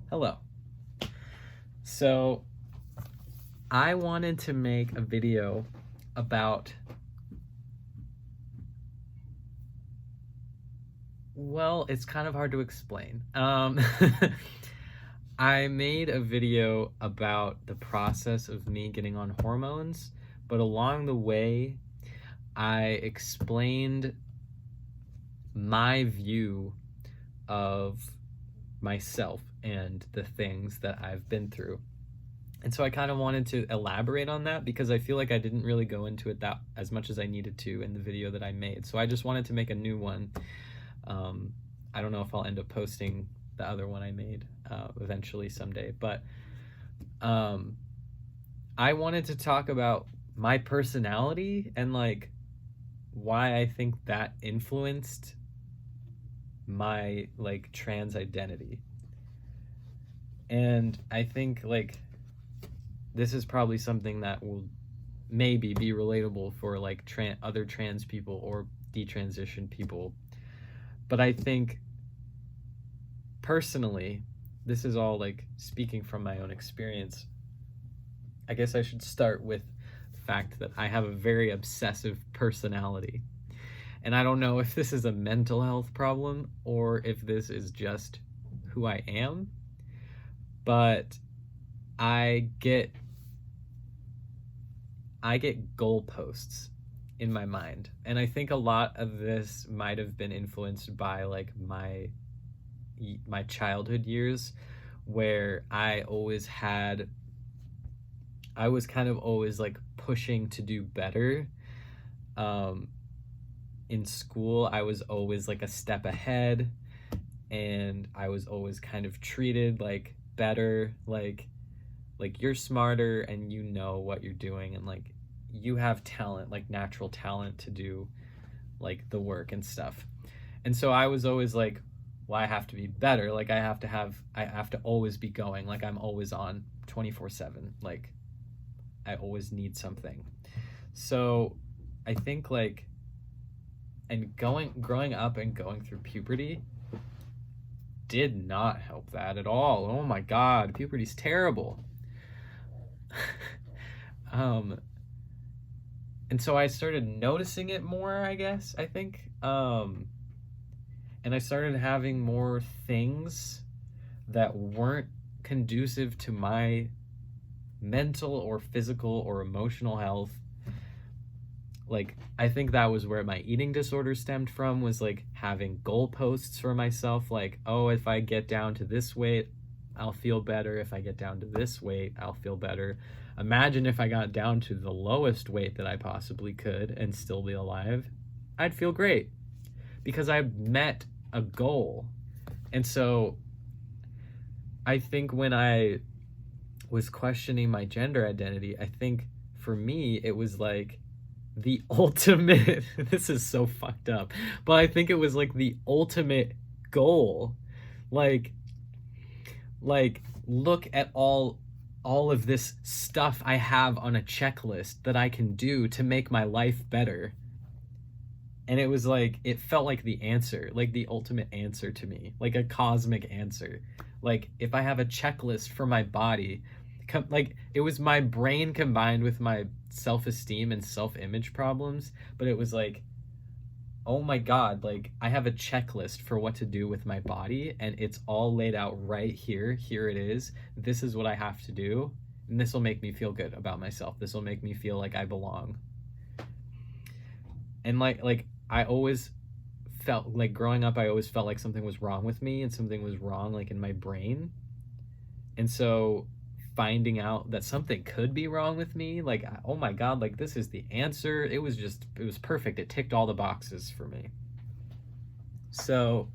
Hello. So I wanted to make a video about, well, it's kind of hard to explain. I made a video about the process of me getting on hormones, but along the way, I explained my view of myself and the things that I've been through. And so I kind of wanted to elaborate on that because I feel like I didn't really go into it that as much as I needed to in the video that I made. So I just wanted to make a new one. I don't know if I'll end up posting the other one I made eventually someday, but I wanted to talk about my personality and like why I think that influenced my like trans identity. And I think like this is probably something that will maybe be relatable for like other trans people or detransition people. But I think personally, this is all like speaking from my own experience. I guess I should start with the fact that I have a very obsessive personality. And I don't know if this is a mental health problem or if this is just who I am, but I get goalposts in my mind. And I think a lot of this might have been influenced by like my childhood years, where I was kind of always like pushing to do better. In school, I was always like a step ahead, and I was always kind of treated like better, like you're smarter and you know what you're doing, and like you have talent, like natural talent to do like the work and stuff. And so I was always like, well, I have to be better. Like I have to always be going. Like I'm always on 24/7. Like I always need something. So I think like, and growing up and going through puberty did not help that at all. Oh my God, puberty's terrible. And so I started noticing it more, I guess, I think. And I started having more things that weren't conducive to my mental or physical or emotional health. Like, I think that was where my eating disorder stemmed from, was like having goalposts for myself. Like, oh, if I get down to this weight, I'll feel better. If I get down to this weight, I'll feel better. Imagine if I got down to the lowest weight that I possibly could and still be alive. I'd feel great because I met a goal. And so I think when I was questioning my gender identity, I think for me, it was like the ultimate, this is so fucked up, but I think it was like the ultimate goal. Like look at all of this stuff I have on a checklist that I can do to make my life better. And it was like, it felt like the answer, like the ultimate answer to me, like a cosmic answer. Like if I have a checklist for my body, like it was my brain combined with my self-esteem and self-image problems, but it was like, oh my God, like I have a checklist for what to do with my body, and it's all laid out right here. Here it is. This is what I have to do, and this will make me feel good about myself. This will make me feel like I belong. And like I always felt like growing up, I always felt like something was wrong with me and something was wrong like in my brain. And so finding out that something could be wrong with me, like, oh my God, like this is the answer. It was perfect. It ticked all the boxes for me. So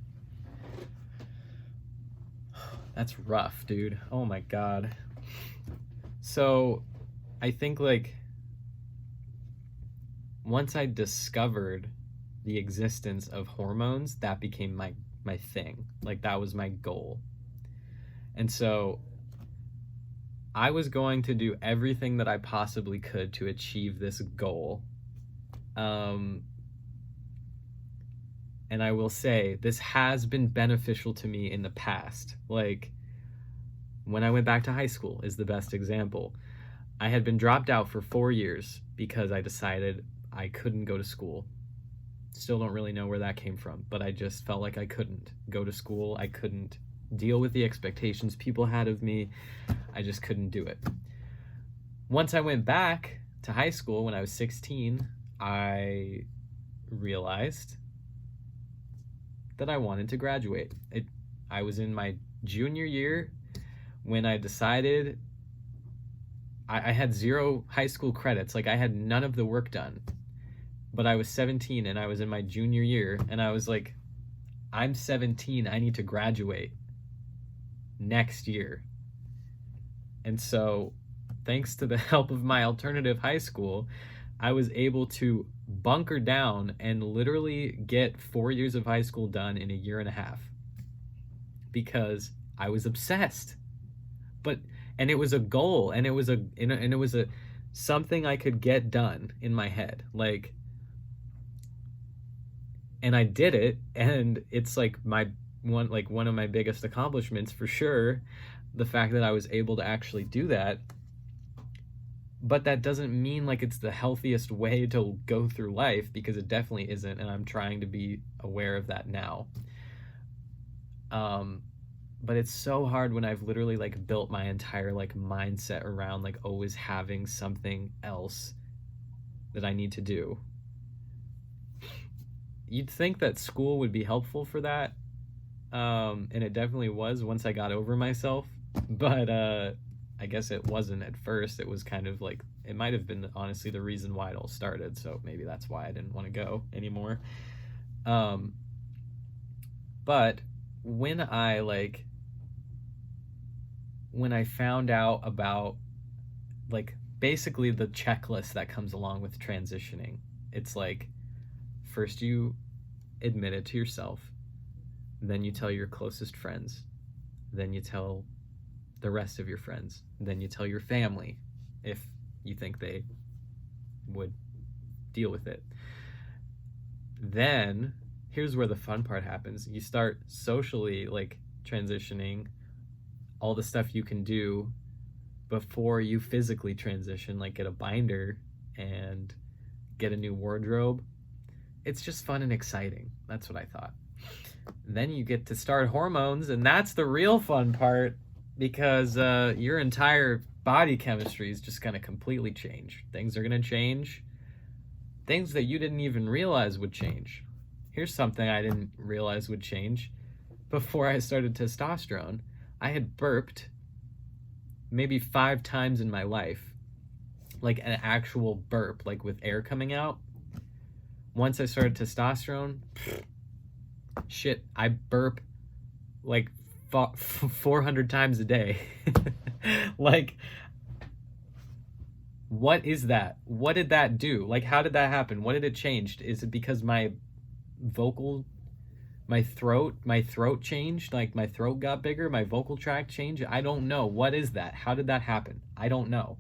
that's rough, dude. Oh my God. So I think like once I discovered the existence of hormones, that became my thing. Like that was my goal. And so I was going to do everything that I possibly could to achieve this goal. And I will say this has been beneficial to me in the past. Like When I went back to high school is the best example. I had been dropped out for 4 years because I decided I couldn't go to school. Still don't really know where that came from, but I just felt like I couldn't go to school. I couldn't deal with the expectations people had of me. I just couldn't do it. Once I went back to high school when I was 16, I realized that I wanted to graduate. I was in my junior year when I decided I had 0 high school credits. Like, I had none of the work done. But I was 17 and I was in my junior year, and I was like, I'm 17, I need to graduate next year. And so, thanks to the help of my alternative high school, I was able to bunker down and literally get 4 years of high school done in a year and a half because I was obsessed. And it was a goal, and it was a something I could get done in my head, like, and I did it, and it's like one of my biggest accomplishments for sure, the fact that I was able to actually do that. But that doesn't mean like it's the healthiest way to go through life, because it definitely isn't, and I'm trying to be aware of that now. But it's so hard when I've literally like built my entire like mindset around like always having something else that I need to do. You'd think that school would be helpful for that, and it definitely was once I got over myself, but I guess it wasn't at first. It was kind of like, it might have been honestly the reason why it all started, so maybe that's why I didn't want to go anymore. But when I found out about like basically the checklist that comes along with transitioning, it's like, first you admit it to yourself, then you tell your closest friends, then you tell the rest of your friends, then you tell your family if you think they would deal with it. Then here's where the fun part happens. You start socially like transitioning, all the stuff you can do before you physically transition, like get a binder and get a new wardrobe. It's just fun and exciting. That's what I thought. Then you get to start hormones, and that's the real fun part, because your entire body chemistry is just going to completely change. Things are going to change. Things that you didn't even realize would change. Here's something I didn't realize would change. Before I started testosterone, I had burped maybe 5 times in my life, like an actual burp, like with air coming out. Once I started testosterone, shit, I burp like 400 times a day. Like, what is that? What did that do? Like, how did that happen? What did it change? Is it because my throat changed? Like, my throat got bigger? My vocal tract changed? I don't know. What is that? How did that happen? I don't know.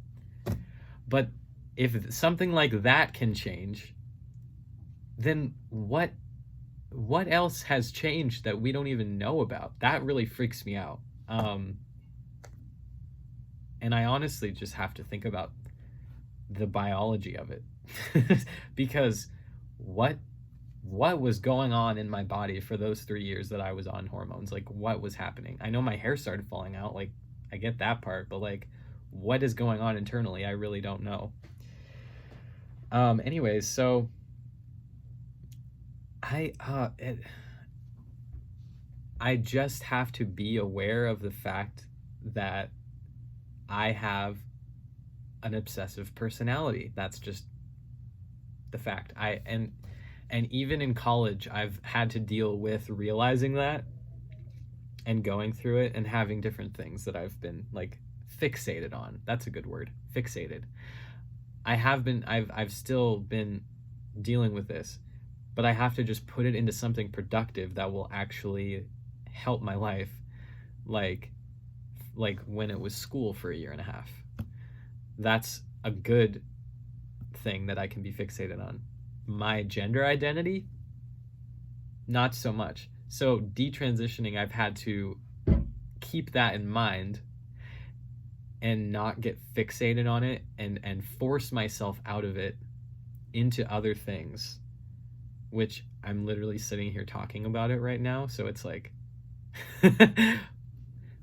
But if something like that can change, then what else has changed that we don't even know about? That really freaks me out. And I honestly just have to think about the biology of it. Because what was going on in my body for those 3 years that I was on hormones? Like, what was happening? I know my hair started falling out, like, I get that part, but like, what is going on internally? I really don't know. Anyways, so I just have to be aware of the fact that I have an obsessive personality. That's just the fact. And even in college, I've had to deal with realizing that and going through it and having different things that I've been like fixated on. That's a good word. Fixated. I've still been dealing with this, but I have to just put it into something productive that will actually help my life. Like when it was school for a year and a half. That's a good thing that I can be fixated on. My gender identity, not so much. So detransitioning, I've had to keep that in mind and not get fixated on it and force myself out of it into other things, which I'm literally sitting here talking about it right now. So it's like,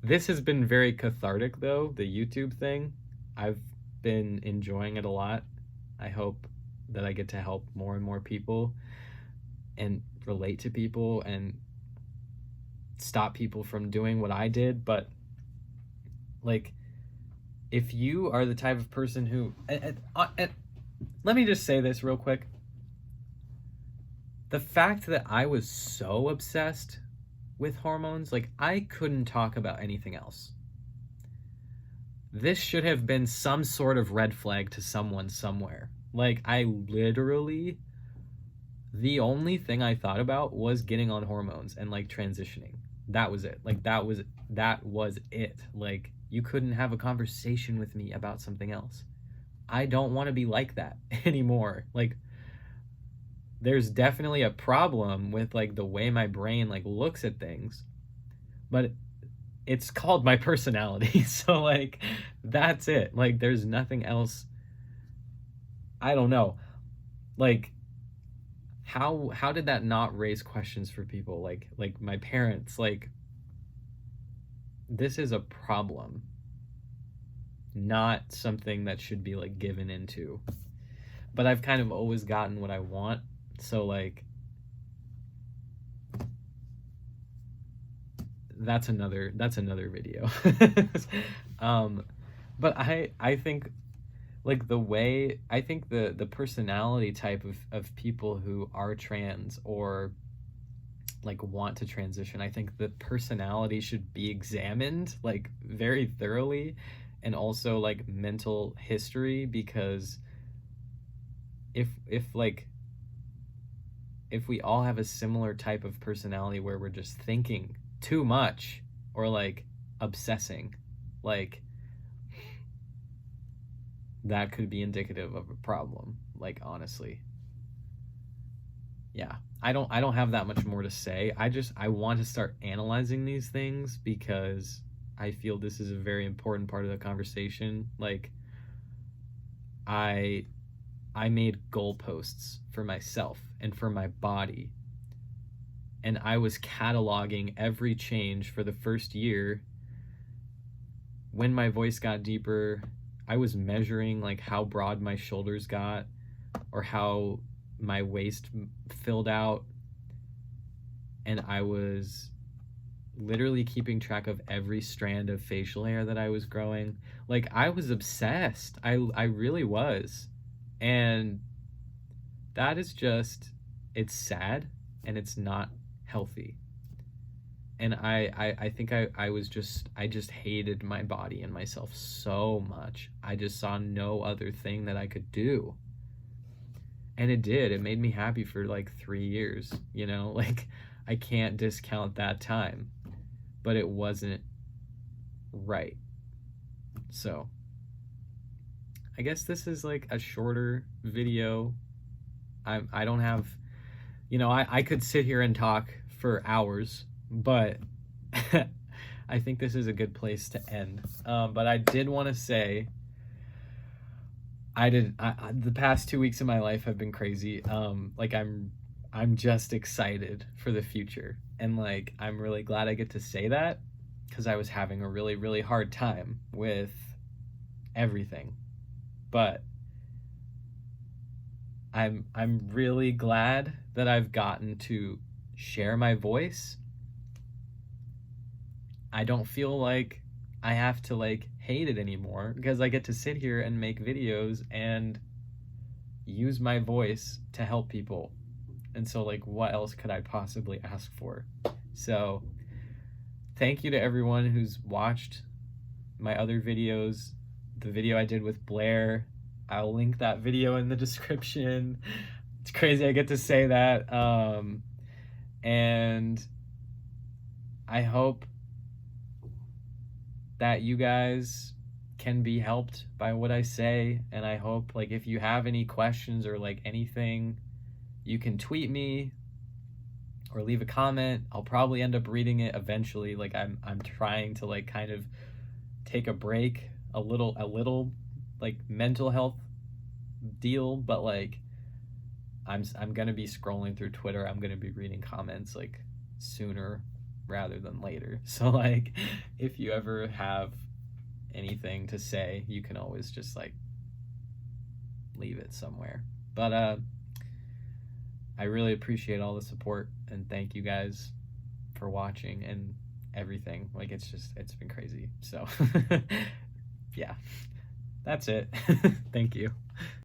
this has been very cathartic though, the YouTube thing. I've been enjoying it a lot. I hope that I get to help more and more people and relate to people and stop people from doing what I did. But like, if you are the type of person who, let me just say this real quick. The fact that I was so obsessed with hormones, like I couldn't talk about anything else. This should have been some sort of red flag to someone somewhere. Like I literally, the only thing I thought about was getting on hormones and like transitioning. That was it. Like that was it. Like you couldn't have a conversation with me about something else. I don't want to be like that anymore. Like there's definitely a problem with like the way my brain like looks at things, but it's called my personality. So like that's it. Like there's nothing else. I don't know. Like how did that not raise questions for people like my parents? Like this is a problem, not something that should be like given into. But I've kind of always gotten what I want, so like that's another video. But I think like the personality type of people who are trans or like want to transition, I think the personality should be examined like very thoroughly, and also like mental history, because if we all have a similar type of personality where we're just thinking too much or like obsessing, like that could be indicative of a problem, like honestly. Yeah, I don't have that much more to say. I want to start analyzing these things because I feel this is a very important part of the conversation. Like I made goalposts for myself and for my body, and I was cataloging every change for the first year. When my voice got deeper, I was measuring like how broad my shoulders got or how my waist filled out, and I was literally keeping track of every strand of facial hair that I was growing. Like I was obsessed. I really was. And that is just, it's sad and it's not healthy. And I think I just hated my body and myself so much. I just saw no other thing that I could do. And it made me happy for like 3 years, you know, like I can't discount that time, but it wasn't right. So I guess this is like a shorter video. I don't have, you know, I could sit here and talk for hours, but I think this is a good place to end. But I did want to say, the past 2 weeks of my life have been crazy. Like I'm just excited for the future, and like I'm really glad I get to say that, because I was having a really, really hard time with everything. But I'm really glad that I've gotten to share my voice. I don't feel like I have to like hate it anymore, because I get to sit here and make videos and use my voice to help people. And so like what else could I possibly ask for? So thank you to everyone who's watched my other videos. The video I did with Blair, I'll link that video in the description. It's crazy I get to say that. And I hope that you guys can be helped by what I say. And I hope like if you have any questions or like anything, you can tweet me or leave a comment. I'll probably end up reading it eventually. Like I'm trying to like kind of take a break a little like mental health deal, but like I'm gonna be scrolling through Twitter. I'm gonna be reading comments like sooner rather than later. So like, if you ever have anything to say, you can always just like leave it somewhere. But I really appreciate all the support, and thank you guys for watching and everything. Like, it's been crazy. So yeah, that's it. Thank you.